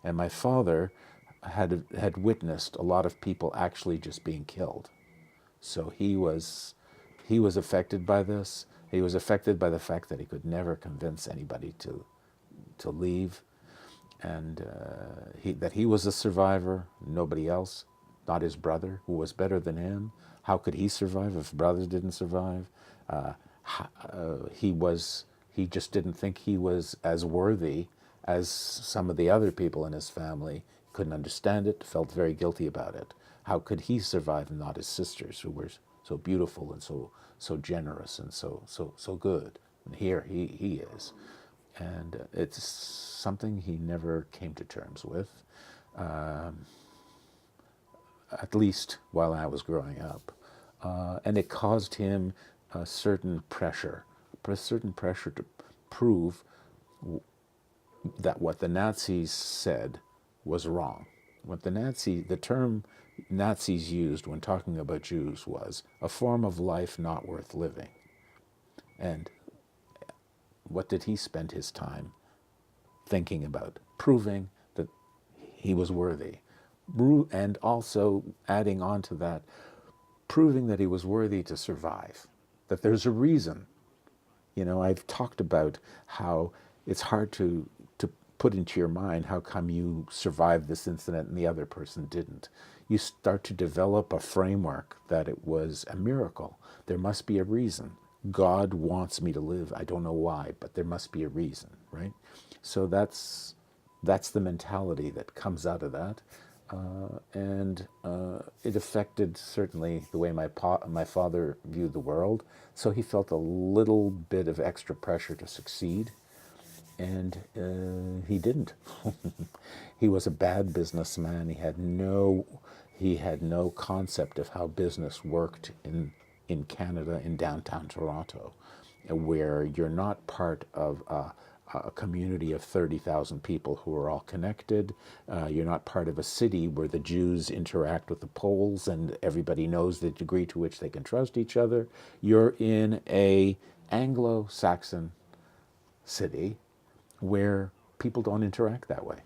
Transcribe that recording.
And my father had witnessed a lot of people actually just being killed. So he was affected by this. He was affected by the fact that he could never convince anybody to leave, and that he was a survivor, nobody else, not his brother, who was better than him. How could he survive if brothers didn't survive? Uh, he just didn't think he was as worthy as some of the other people in his family. Couldn't understand it, felt very guilty about it. How could he survive and not his sisters, who were so beautiful and so generous and so good? And here he is. And it's something he never came to terms with, at least while I was growing up. And it caused him a certain pressure to prove that what the Nazis said was wrong. The term Nazis used when talking about Jews was a form of life not worth living. And what did he spend his time thinking about? Proving that he was worthy. And also adding on to that, proving that he was worthy to survive. That there's a reason. You know, I've talked about how it's hard to put into your mind how come you survived this incident and the other person didn't. You start to develop a framework that it was a miracle. There must be a reason. God wants me to live. I don't know why, but there must be a reason, right? So that's the mentality that comes out of that. And it affected certainly the way my father viewed the world. So he felt a little bit of extra pressure to succeed, and he didn't. He was a bad businessman. He had no concept of how business worked in Canada, in downtown Toronto, where you're not part of a community of 30,000 people who are all connected. You're not part of a city where the Jews interact with the Poles and everybody knows the degree to which they can trust each other. You're in a Anglo-Saxon city where people don't interact that way.